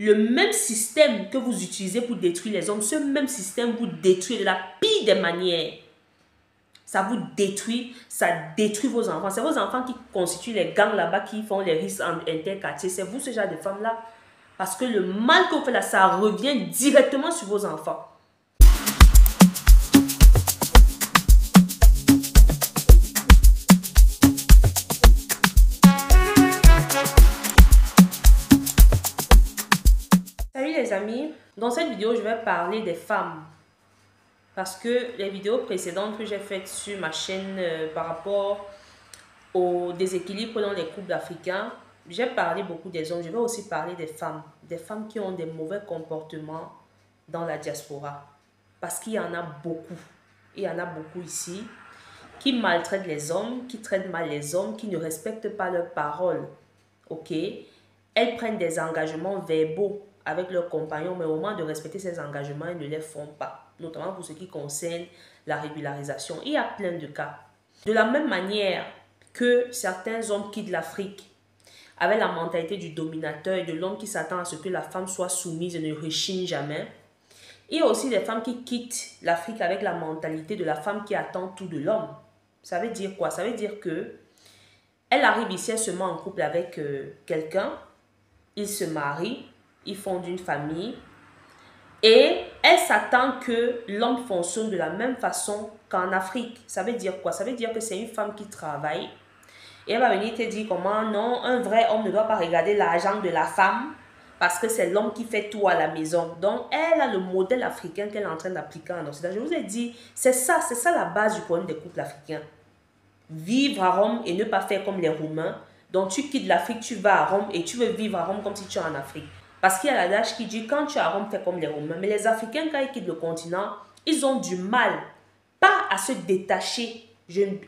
le même système que vous utilisez pour détruire les hommes, ce même système vous détruit de la pire des manières. Ça vous détruit, ça détruit vos enfants. C'est vos enfants qui constituent les gangs là-bas, qui font les risques interquartiers. C'est vous, ce genre de femmes-là. Parce que le mal que vous faites là, ça revient directement sur vos enfants. Salut les amis, dans cette vidéo, je vais parler des femmes. Parce que les vidéos précédentes que j'ai faites sur ma chaîne par rapport au déséquilibre dans les couples africains, j'ai parlé beaucoup des hommes, je vais aussi parler des femmes qui ont des mauvais comportements dans la diaspora. Parce qu'il y en a beaucoup, il y en a beaucoup ici, qui maltraitent les hommes, qui traitent mal les hommes, qui ne respectent pas leurs paroles. Ok? Elles prennent des engagements verbaux avec leurs compagnons, mais au moment de respecter ces engagements, ils ne les font pas. Notamment pour ce qui concerne la régularisation. Il y a plein de cas. De la même manière que certains hommes quittent l'Afrique avec la mentalité du dominateur et de l'homme qui s'attend à ce que la femme soit soumise et ne rechigne jamais, il y a aussi des femmes qui quittent l'Afrique avec la mentalité de la femme qui attend tout de l'homme. Ça veut dire quoi? Ça veut dire que elle arrive ici, elle se met en couple avec quelqu'un, ils se marient, ils fondent une famille et elle s'attend que l'homme fonctionne de la même façon qu'en Afrique. Ça veut dire quoi? Ça veut dire que c'est une femme qui travaille et elle va venir te dire comment non, un vrai homme ne doit pas regarder l'argent de la femme parce que c'est l'homme qui fait tout à la maison. Donc, elle a le modèle africain qu'elle est en train d'appliquer en Occident. Je vous ai dit, c'est ça la base du problème des couples africains. Vivre à Rome et ne pas faire comme les Roumains. Donc, tu quittes l'Afrique, tu vas à Rome et tu veux vivre à Rome comme si tu es en Afrique. Parce qu'il y a l'adage qui dit, quand tu es à Rome, fais comme les Romains. Mais les Africains, quand ils quittent le continent, ils ont du mal, pas à se détacher.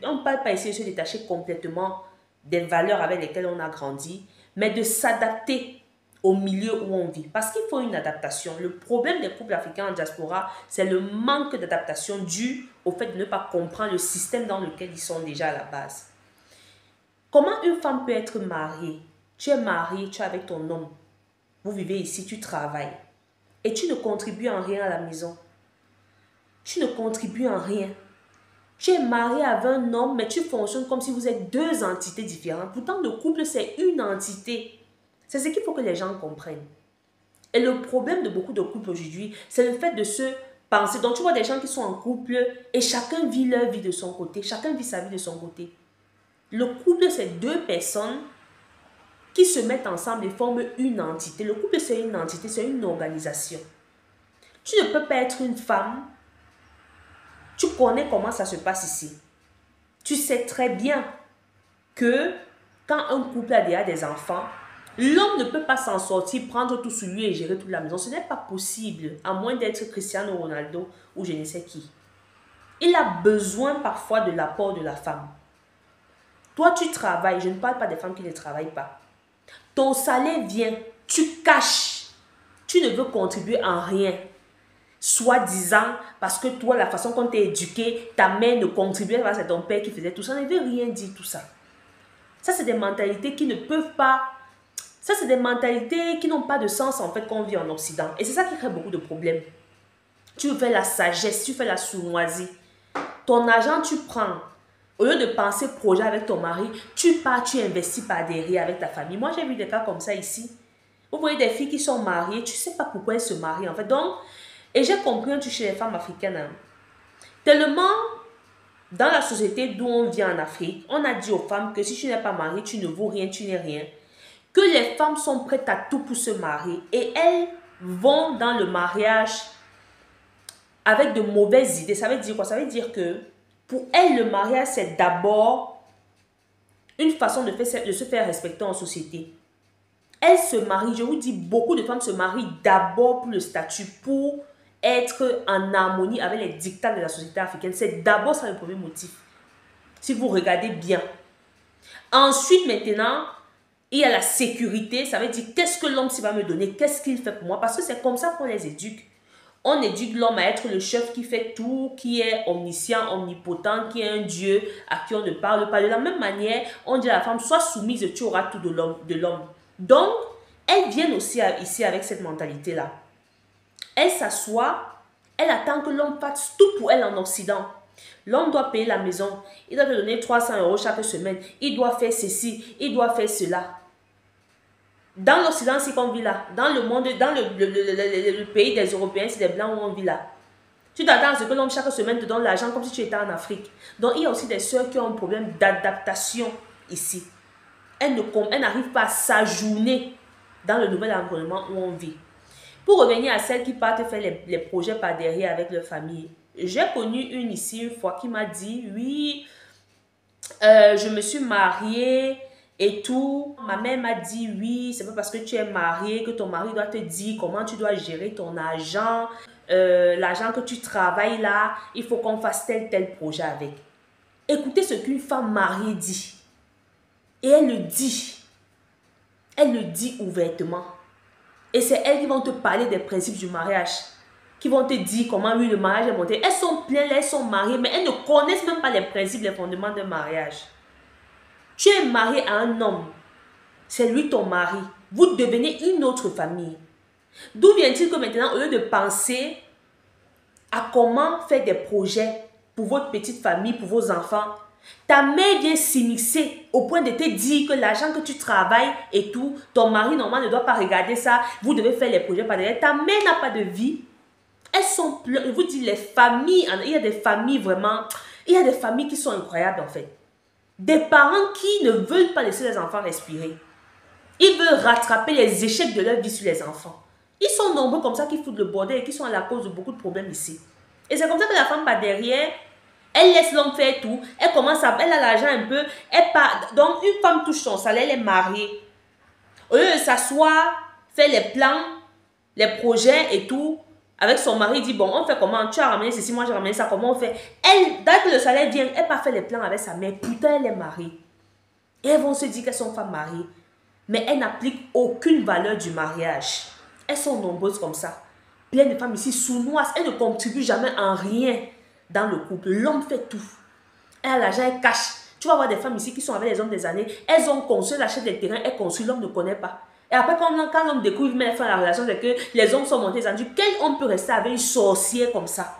On ne parle pas ici de se détacher complètement des valeurs avec lesquelles on a grandi, mais de s'adapter au milieu où on vit. Parce qu'il faut une adaptation. Le problème des couples africains en diaspora, c'est le manque d'adaptation dû au fait de ne pas comprendre le système dans lequel ils sont déjà à la base. Comment une femme peut être mariée? Tu es marié, tu es avec ton homme. Vous vivez ici, tu travailles. Et tu ne contribues en rien à la maison. Tu ne contribues en rien. Tu es marié avec un homme, mais tu fonctionnes comme si vous êtes deux entités différentes. Pourtant, le couple, c'est une entité. C'est ce qu'il faut que les gens comprennent. Et le problème de beaucoup de couples aujourd'hui, c'est le fait de se penser. Donc, tu vois des gens qui sont en couple et chacun vit leur vie de son côté. Chacun vit sa vie de son côté. Le couple, c'est deux personnes qui se mettent ensemble et forment une entité. Le couple, c'est une entité, c'est une organisation. Tu ne peux pas être une femme. Tu connais comment ça se passe ici. Tu sais très bien que quand un couple a déjà des enfants, l'homme ne peut pas s'en sortir, prendre tout sur lui et gérer toute la maison. Ce n'est pas possible, à moins d'être Cristiano Ronaldo ou je ne sais qui. Il a besoin parfois de l'apport de la femme. Toi, tu travailles. Je ne parle pas des femmes qui ne travaillent pas. Ton salaire vient, tu caches. Tu ne veux contribuer en rien. Soi-disant, parce que toi, la façon qu'on t'a éduqué, ta mère ne contribuait pas, c'est ton père qui faisait tout ça. Ça ne veut rien dire tout ça. Ça, c'est des mentalités qui ne peuvent pas... Ça, c'est des mentalités qui n'ont pas de sens en fait quand on vit en Occident. Et c'est ça qui crée beaucoup de problèmes. Tu fais la sagesse, tu fais la sournoisie. Ton argent, tu prends. Au lieu de penser projet avec ton mari, tu pars, tu investis par derrière avec ta famille. Moi, j'ai vu des cas comme ça ici. Vous voyez des filles qui sont mariées, tu ne sais pas pourquoi elles se marient en fait. Donc, et j'ai compris un truc chez les femmes africaines. Hein. Tellement, dans la société d'où on vient en Afrique, on a dit aux femmes que si tu n'es pas mariée, tu ne vaux rien, tu n'es rien. Que les femmes sont prêtes à tout pour se marier. Et elles vont dans le mariage avec de mauvaises idées. Ça veut dire quoi? Ça veut dire que pour elles, le mariage, c'est d'abord une façon de se faire respecter en société. Elles se marient, je vous dis, beaucoup de femmes se marient d'abord pour le statut, pour être en harmonie avec les dictats de la société africaine. C'est d'abord ça le premier motif. Si vous regardez bien. Ensuite, maintenant, il y a la sécurité. Ça veut dire, qu'est-ce que l'homme va me donner? Qu'est-ce qu'il fait pour moi? Parce que c'est comme ça qu'on les éduque. On éduque l'homme à être le chef qui fait tout, qui est omniscient, omnipotent, qui est un Dieu à qui on ne parle pas. De la même manière, on dit à la femme, sois soumise et tu auras tout de l'homme. Donc, elles viennent aussi ici avec cette mentalité-là. Elle s'assoit, elle attend que l'homme fasse tout pour elle en Occident. L'homme doit payer la maison, il doit te donner 300 € chaque semaine, il doit faire ceci, il doit faire cela. Dans l'Occident, c'est qu'on vit là. Dans le monde, dans le pays des Européens, c'est des Blancs où on vit là. Tu t'attends à ce que l'homme chaque semaine te donne l'argent comme si tu étais en Afrique. Donc, il y a aussi des sœurs qui ont un problème d'adaptation ici. Elles n'arrivent pas à s'ajourner dans le nouvel environnement où on vit. Pour revenir à celles qui partent faire les projets par derrière avec leur famille, j'ai connu une ici une fois qui m'a dit, oui, je me suis mariée et tout. Ma mère m'a dit, oui, c'est pas parce que tu es mariée que ton mari doit te dire comment tu dois gérer ton argent. L'argent que tu travailles là, il faut qu'on fasse tel projet avec. Écoutez ce qu'une femme mariée dit. Et elle le dit. Elle le dit ouvertement. Et c'est elles qui vont te parler des principes du mariage. Qui vont te dire comment oui, le mariage est monté. Elles sont pleines, elles sont mariées, mais elles ne connaissent même pas les principes, les fondements d'un mariage. Tu es marié à un homme. C'est lui ton mari. Vous devenez une autre famille. D'où vient-il que maintenant, au lieu de penser à comment faire des projets pour votre petite famille, pour vos enfants, ta mère vient s'immiscer au point de te dire que l'argent que tu travailles et tout, ton mari normalement ne doit pas regarder ça, vous devez faire les projets par derrière. Ta mère n'a pas de vie. Elles sont pleines. Je vous dis, les familles, il y a des familles vraiment, il y a des familles qui sont incroyables en fait. Des parents qui ne veulent pas laisser les enfants respirer. Ils veulent rattraper les échecs de leur vie sur les enfants. Ils sont nombreux comme ça qui foutent le bordel et qui sont à la cause de beaucoup de problèmes ici. Et c'est comme ça que la femme part derrière, elle laisse l'homme faire tout, elle a l'argent un peu, elle part. Donc une femme touche son salaire, elle est mariée. Au lieu de s'asseoir, faire les plans, les projets et tout, avec son mari, il dit bon, on fait comment? Tu as ramené ceci, moi j'ai ramené ça, comment on fait? Elle, dès que le salaire vient, elle part faire les plans avec sa mère, pourtant elle est mariée. Et elles vont se dire qu'elles sont femmes mariées. Mais elles n'appliquent aucune valeur du mariage. Elles sont nombreuses comme ça. Plein de femmes ici sournoises. Elles ne contribuent jamais en rien dans le couple. L'homme fait tout. Elle a l'argent, elle cache. Tu vas voir des femmes ici qui sont avec les hommes des années. Elles ont construit, elles achètent des terrains, elles construisent, l'homme ne connaît pas. Et après, quand l'homme découvre, mais fin la relation, c'est que les hommes sont montés, ils ont dit, quel homme peut rester avec une sorcière comme ça?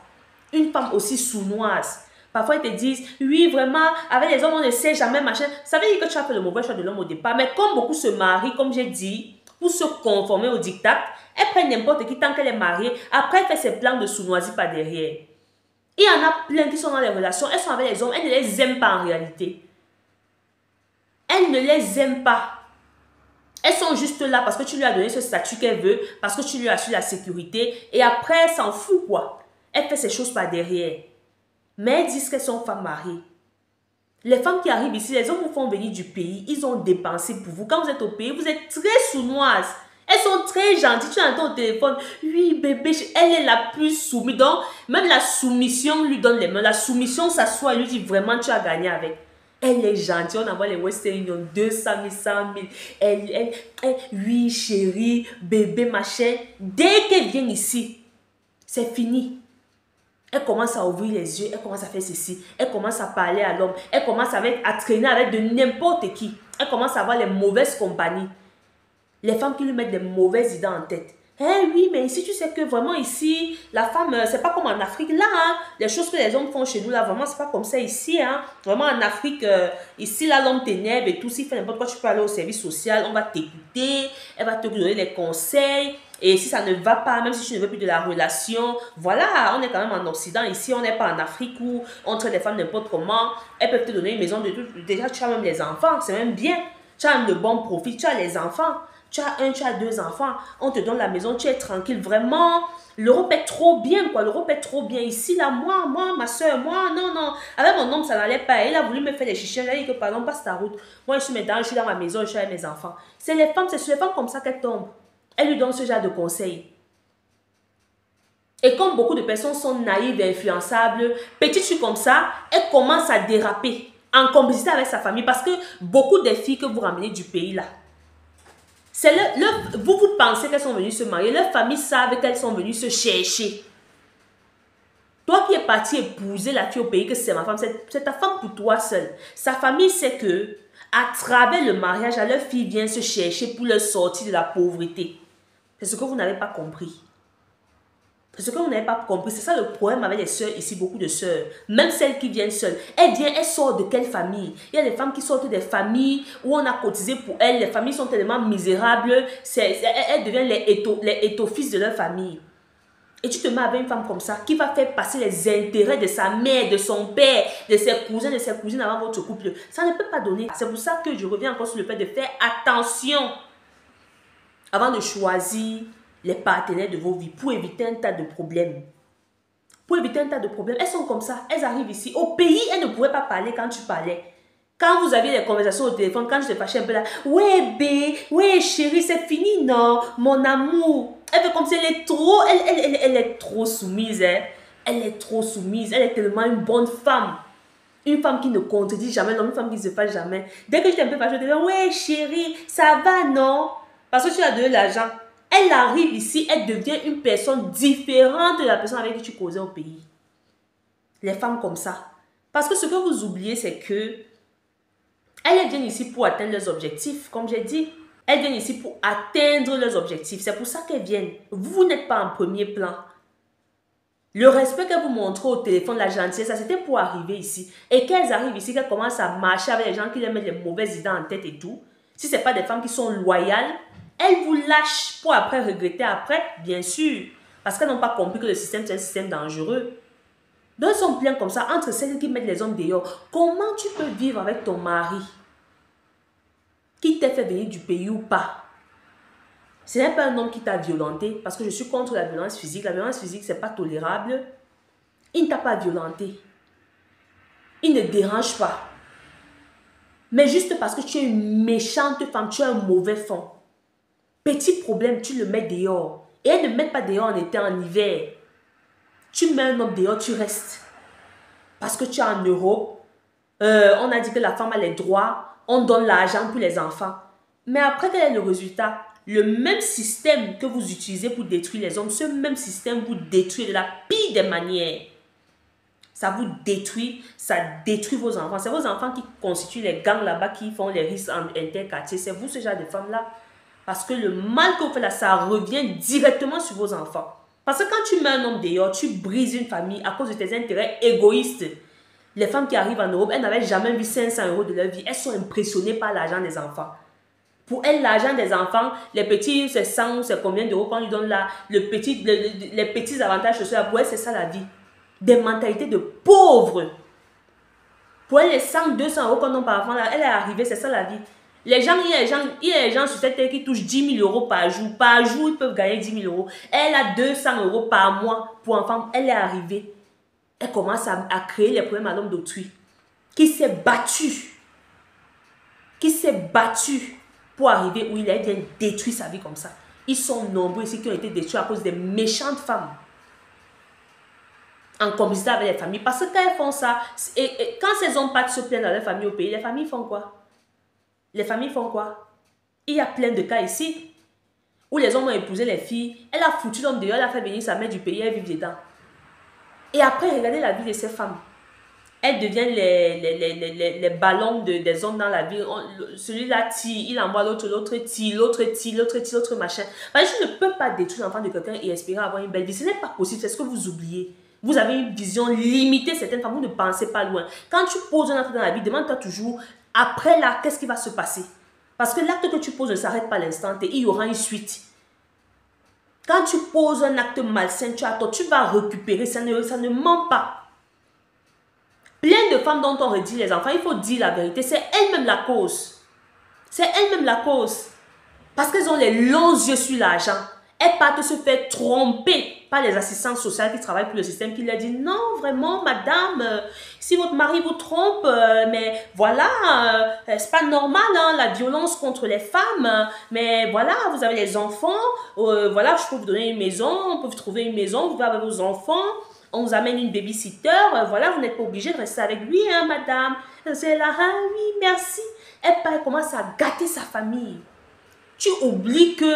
Une femme aussi sournoise. Parfois, ils te disent, oui, vraiment, avec les hommes, on ne sait jamais, machin. Ça veut dire que tu as fait le mauvais choix de l'homme au départ. Mais comme beaucoup se marient, comme j'ai dit, pour se conformer au diktat, elle prend n'importe qui tant qu'elle est mariée. Après, elle fait ses plans de sournoisie par derrière. Il y en a plein qui sont dans les relations. Elles sont avec les hommes, elles ne les aiment pas en réalité. Elles ne les aiment pas. Elles sont juste là parce que tu lui as donné ce statut qu'elle veut, parce que tu lui as assuré la sécurité. Et après, elle s'en fout quoi. Elle fait ses choses par derrière. Mais elles disent qu'elles sont femmes mariées. Les femmes qui arrivent ici, les hommes vous font venir du pays, ils ont dépensé pour vous. Quand vous êtes au pays, vous êtes très sournoises. Elles sont très gentilles. Tu entends au téléphone, oui bébé, elle est la plus soumise. Donc, même la soumission lui donne les mains. La soumission s'assoit et lui dit vraiment tu as gagné avec. Elle est gentille. On envoie les Western Union 200 000, 100 000. Oui chérie, bébé, machin. Dès qu'elle vient ici, c'est fini. Elle commence à ouvrir les yeux, elle commence à faire ceci, elle commence à parler à l'homme, elle commence à traîner avec de n'importe qui. Elle commence à avoir les mauvaises compagnies. Les femmes qui lui mettent des mauvaises idées en tête. Eh oui, mais ici, tu sais que vraiment ici, la femme, c'est pas comme en Afrique. Là, hein, les choses que les hommes font chez nous, là, vraiment, c'est pas comme ça ici. Hein. Vraiment, en Afrique, ici, là, l'homme t'énerve et tout. S'il fait n'importe quoi, tu peux aller au service social, on va t'écouter, elle va te donner les conseils. Et si ça ne va pas, même si tu ne veux plus de la relation, voilà, on est quand même en Occident. Ici, on n'est pas en Afrique où on traite les femmes n'importe comment. Elles peuvent te donner une maison de tout. Déjà, tu as même les enfants, c'est même bien. Tu as même le bon profit, tu as les enfants. Tu as un, tu as deux enfants, on te donne la maison, tu es tranquille. Vraiment, l'Europe est trop bien, quoi. L'Europe est trop bien. Ici, là, moi, ma soeur, moi, non. Avec mon homme, ça n'allait pas. Il a voulu me faire des chichons. Il a dit que, pardon, passe ta route. Moi, je suis maintenant, je suis dans ma maison, je suis avec mes enfants. C'est sur les femmes comme ça qu'elles tombent. Elle lui donne ce genre de conseils. Et comme beaucoup de personnes sont naïves et influençables, petite fille comme ça, elle commence à déraper en complicité avec sa famille. Parce que beaucoup des filles que vous ramenez du pays, là, vous pensez qu'elles sont venues se marier, leurs familles savent qu'elles sont venues se chercher. Toi qui es parti épouser la fille au pays, que c'est ma femme, c'est ta femme pour toi seule. Sa famille sait que à travers le mariage, leur fille vient se chercher pour leur sortir de la pauvreté. C'est ce que vous n'avez pas compris. C'est ce que vous n'avez pas compris. C'est ça le problème avec les sœurs ici, beaucoup de sœurs. Même celles qui viennent seules. Elles sortent de quelle famille? Il y a des femmes qui sortent des familles où on a cotisé pour elles. Les familles sont tellement misérables. Elles deviennent les étofils de leur famille. Et tu te mets avec une femme comme ça qui va faire passer les intérêts de sa mère, de son père, de ses cousins, de ses cousines avant votre couple. Ça ne peut pas donner. C'est pour ça que je reviens encore sur le fait de faire attention avant de choisir les partenaires de vos vies pour éviter un tas de problèmes. Pour éviter un tas de problèmes. Elles sont comme ça. Elles arrivent ici. Au pays, elles ne pouvaient pas parler quand tu parlais. Quand vous aviez des conversations au téléphone, quand je te fâchais un peu là, ouais, bé, ouais, chérie, c'est fini, non, mon amour. Elle fait comme si elle est trop, elle est trop soumise, hein. Elle est trop soumise. Elle est tellement une bonne femme. Une femme qui ne contredit jamais, non, une femme qui ne se fâche jamais. Dès que je t'ai un peu fâchée, je te dis, ouais, chérie, ça va, non? Parce que tu as donné l'argent. Elle arrive ici, elle devient une personne différente de la personne avec qui tu causais au pays. Les femmes comme ça. Parce que ce que vous oubliez, c'est que elles viennent ici pour atteindre leurs objectifs, comme j'ai dit. Elles viennent ici pour atteindre leurs objectifs. C'est pour ça qu'elles viennent. Vous n'êtes pas en premier plan. Le respect qu'elles vous montrent au téléphone, la gentillesse, ça c'était pour arriver ici. Et qu'elles arrivent ici, qu'elles commencent à marcher avec les gens qui leur mettent les mauvaises idées en tête et tout. Si ce n'est pas des femmes qui sont loyales, elles vous lâchent pour après regretter après, bien sûr. Parce qu'elles n'ont pas compris que le système, c'est un système dangereux. Donc, elles sont pleines comme ça, entre celles qui mettent les hommes dehors. Comment tu peux vivre avec ton mari qui t'a fait venir du pays ou pas? Ce n'est pas un homme qui t'a violenté, parce que je suis contre la violence physique. La violence physique, ce n'est pas tolérable. Il ne t'a pas violenté. Il ne dérange pas. Mais juste parce que tu es une méchante femme, tu as un mauvais fond. Petit problème, tu le mets dehors. Et elles ne mettent pas dehors en été, en hiver. Tu mets un homme dehors, tu restes. Parce que tu es en Europe. On a dit que la femme a les droits. On donne l'argent pour les enfants. Mais après, quel est le résultat? Le même système que vous utilisez pour détruire les hommes, ce même système vous détruit de la pire des manières. Ça vous détruit, ça détruit vos enfants. C'est vos enfants qui constituent les gangs là-bas, qui font les risques interquartiers. C'est vous, ce genre de femmes-là. Parce que le mal que vous faites là, ça revient directement sur vos enfants. Parce que quand tu mets un homme dehors, tu brises une famille à cause de tes intérêts égoïstes. Les femmes qui arrivent en Europe, elles n'avaient jamais vu 500 € de leur vie. Elles sont impressionnées par l'argent des enfants. Pour elles, l'argent des enfants, les petits, c'est 100 ou c'est combien d'euros qu'on lui donne là, les petits avantages sociaux, pour elles, c'est ça la vie. Des mentalités de pauvres. Pour elles, les 100, 200 € qu'on donne par enfant, là, elle est arrivée, c'est ça la vie. Il y a des gens sur cette terre qui touchent 10 000 € par jour. Par jour, ils peuvent gagner 10 000 €. Elle a 200 € par mois pour enfant. Elle est arrivée. Elle commence à créer les problèmes à l'homme d'autrui. Qui s'est battu. Qui s'est battu pour arriver où il est. Elle vient détruire sa vie comme ça. Ils sont nombreux ici qui ont été détruits à cause des méchantes femmes. En complicité avec les familles. Parce que quand elles font ça, et quand ces hommes partent se plaindre dans leur famille au pays, les familles font quoi? Les familles font quoi? Il y a plein de cas ici où les hommes ont épousé les filles. Elle a foutu l'homme dehors, elle a fait venir sa mère du pays, elle vit dedans. Et après, regardez la vie de ces femmes. Elles deviennent les ballons des hommes dans la vie. Celui-là tire, il envoie l'autre, l'autre tire, l'autre tire, l'autre tire, l'autre machin. Parce que je ne peux pas détruire l'enfant de quelqu'un et espérer avoir une belle vie. Ce n'est pas possible, c'est ce que vous oubliez. Vous avez une vision limitée, certaines femmes, vous ne pensez pas loin. Quand tu poses un acte dans la vie, demande-toi toujours, après là, qu'est-ce qui va se passer? Parce que l'acte que tu poses ne s'arrête pas à l'instant T, il y aura une suite. Quand tu poses un acte malsain, tu vas récupérer, ça ne ment pas. Plein de femmes dont on redit les enfants, il faut dire la vérité, c'est elles-mêmes la cause. C'est elles-mêmes la cause. Parce qu'elles ont les longs yeux sur l'argent. Elles partent se faire tromper par les assistantes sociales qui travaillent pour le système, qui leur disent non, vraiment, madame, si votre mari vous trompe, mais voilà, c'est pas normal, hein, la violence contre les femmes, mais voilà, vous avez les enfants, voilà, je peux vous donner une maison, on peut vous trouver une maison, vous avez vos enfants, on vous amène une babysitter, voilà, vous n'êtes pas obligé de rester avec lui, hein, madame. C'est là, ah oui, merci. Elle commence à gâter sa famille. Tu oublies que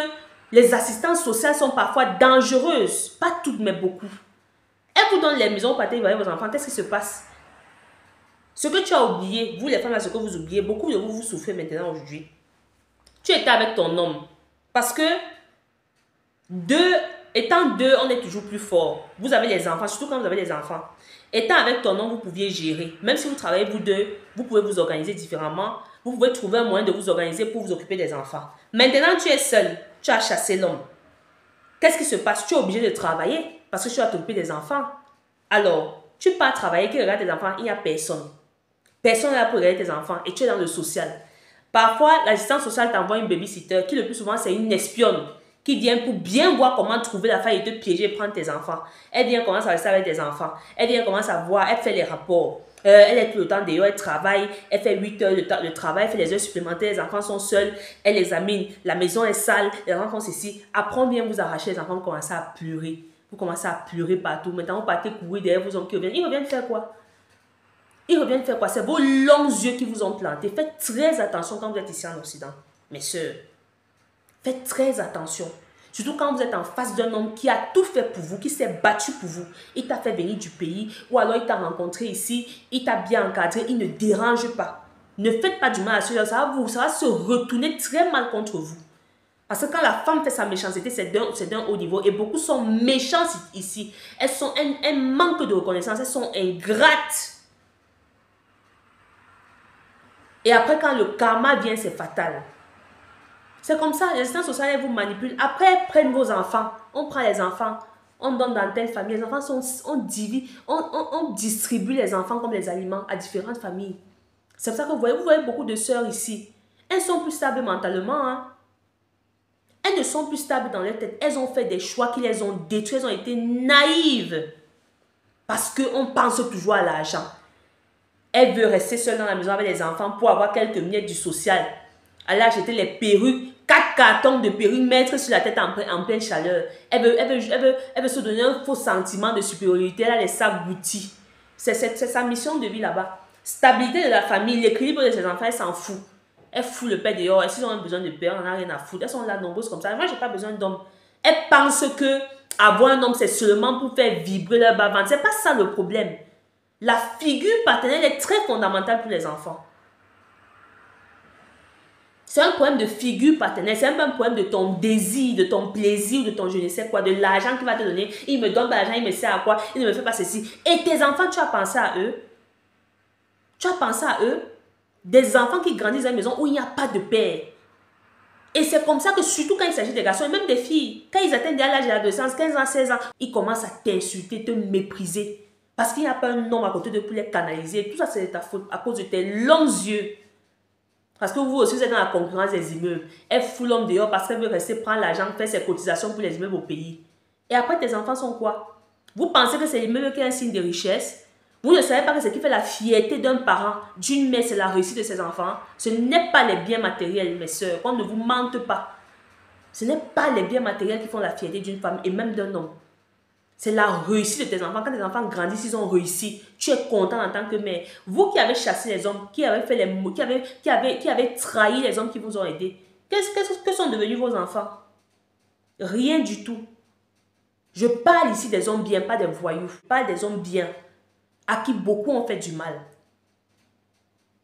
les assistantes sociales sont parfois dangereuses. Pas toutes, mais beaucoup. Elles vous donnent les maisons, vous partez, vous voyez vos enfants. Qu'est-ce qui se passe? Ce que tu as oublié, vous les femmes, là, ce que vous oubliez, beaucoup de vous, vous souffrez maintenant aujourd'hui. Tu étais avec ton homme. Parce que étant deux, on est toujours plus fort. Vous avez les enfants, surtout quand vous avez les enfants. Étant avec ton homme, vous pouviez gérer. Même si vous travaillez vous deux, vous pouvez vous organiser différemment. Vous pouvez trouver un moyen de vous organiser pour vous occuper des enfants. Maintenant, tu es seul. Tu as chassé l'homme. Qu'est-ce qui se passe? Tu es obligé de travailler parce que tu dois t'occuper des enfants. Alors, tu pars travailler, qui regarde tes enfants, il n'y a personne. Personne n'est là pour regarder tes enfants et tu es dans le social. Parfois, l'assistante sociale t'envoie une babysitter qui le plus souvent c'est une espionne qui vient pour bien voir comment trouver la faille et te piéger et prendre tes enfants. Elle vient commencer à rester avec tes enfants. Elle vient commencer à voir, elle fait les rapports. Elle est tout le temps dehors, elle travaille, elle fait 8 heures de travail, elle fait les heures supplémentaires, les enfants sont seuls, elle examine, la maison est sale, les enfants font ceci. Après, on vient vous arracher, les enfants vous commencez à pleurer. Vous commencez à pleurer partout. Maintenant, vous partez courir derrière vos hommes qui reviennent. Ils reviennent faire quoi? Ils reviennent faire quoi? C'est vos longs yeux qui vous ont planté. Faites très attention quand vous êtes ici en Occident. Mes sœurs, faites très attention. Surtout quand vous êtes en face d'un homme qui a tout fait pour vous, qui s'est battu pour vous. Il t'a fait venir du pays ou alors il t'a rencontré ici, il t'a bien encadré, il ne dérange pas. Ne faites pas du mal à ceux-là, ça va se retourner très mal contre vous. Parce que quand la femme fait sa méchanceté, c'est d'un haut niveau. Et beaucoup sont méchants ici. Elles manquent de reconnaissance, elles sont ingrates. Et après, quand le karma vient, c'est fatal. C'est comme ça, les instances sociales, elles vous manipulent. Après, elles prennent vos enfants. On prend les enfants, on donne dans telle famille. Les enfants on distribue les enfants comme les aliments à différentes familles. C'est pour ça que vous voyez beaucoup de sœurs ici. Elles sont plus stables mentalement. Hein. Elles ne sont plus stables dans leur tête. Elles ont fait des choix qui les ont détruits. Elles ont été naïves. Parce qu'on pense toujours à l'argent. Elle veut rester seule dans la maison avec les enfants pour avoir quelques miettes du social. Elle a acheté les perruques, 4 cartons de perruques, mettre sur la tête en pleine chaleur. Elle veut se donner un faux sentiment de supériorité. Elle a les sacs boutis. C'est sa mission de vie là-bas. Stabilité de la famille, l'équilibre de ses enfants, elle s'en fout. Elle fout le père dehors. Et s'ils ont besoin de père, on n'a rien à foutre. Elles sont là nombreuses comme ça. Moi, je n'ai pas besoin d'homme. Elles pensent que avoir un homme, c'est seulement pour faire vibrer leur bas-ventre. Ce n'est pas ça le problème. La figure paternelle est très fondamentale pour les enfants. C'est un problème de figure paternelle. C'est un problème de ton désir, de ton plaisir, de ton je ne sais quoi, de l'argent qu'il va te donner. Il me donne de l'argent, il me sert à quoi? Il ne me fait pas ceci. Et tes enfants, tu as pensé à eux? Tu as pensé à eux? Des enfants qui grandissent dans une maison où il n'y a pas de père. Et c'est comme ça que surtout quand il s'agit des garçons et même des filles, quand ils atteignent l'âge de l'adolescence, 15 ans, 16 ans, ils commencent à t'insulter, te mépriser. Parce qu'il n'y a pas un homme à côté de pour les canaliser. Tout ça, c'est de ta faute à cause de tes longs yeux. Parce que vous aussi, vous êtes dans la concurrence des immeubles. Elle fout l'homme dehors parce qu'elle veut rester prendre l'argent, faire ses cotisations pour les immeubles au pays. Et après, tes enfants sont quoi? Vous pensez que c'est l'immeuble qui est un signe de richesse? Vous ne savez pas que ce qui fait la fierté d'un parent, d'une mère, c'est la réussite de ses enfants. Ce n'est pas les biens matériels, mes sœurs. Qu'on ne vous mente pas. Ce n'est pas les biens matériels qui font la fierté d'une femme et même d'un homme. C'est la réussite de tes enfants. Quand tes enfants grandissent, ils ont réussi. Tu es content en tant que mère. Vous qui avez chassé les hommes, qui avez trahi les hommes qui vous ont aidés, que sont devenus vos enfants? Rien du tout. Je parle ici des hommes bien, pas des voyous. Je parle des hommes bien, à qui beaucoup ont fait du mal.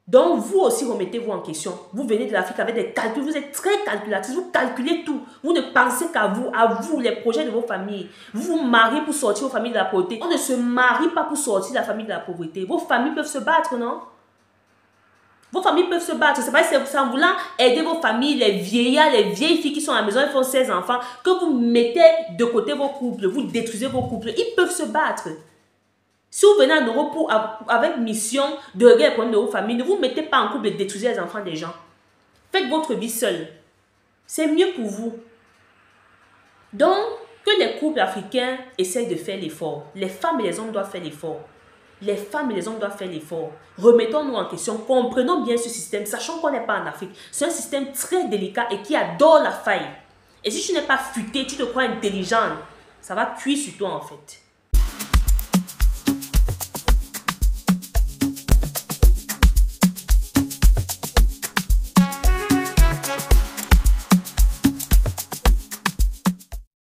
Donc, vous aussi, remettez-vous en question. Vous venez de l'Afrique avec des calculs. Vous êtes très calculatrice. Vous calculez tout. Vous ne pensez qu'à vous, les projets de vos familles. Vous vous mariez pour sortir vos familles de la pauvreté. On ne se marie pas pour sortir la famille de la pauvreté. Vos familles peuvent se battre, non? Vos familles peuvent se battre. C'est pas c'est en voulant aider vos familles, les vieillards, les vieilles filles qui sont à la maison, ils font 16 enfants, que vous mettez de côté vos couples. Vous détruisez vos couples. Ils peuvent se battre. Si vous venez en Europe avec mission de régler les problèmes de vos familles, ne vous mettez pas en couple et détruisez les enfants des gens. Faites votre vie seule. C'est mieux pour vous. Donc, que les couples africains essayent de faire l'effort. Les femmes et les hommes doivent faire l'effort. Les femmes et les hommes doivent faire l'effort. Remettons-nous en question. Comprenons bien ce système. Sachant qu'on n'est pas en Afrique. C'est un système très délicat et qui adore la faille. Et si tu n'es pas futé, tu te crois intelligente, ça va cuire sur toi en fait.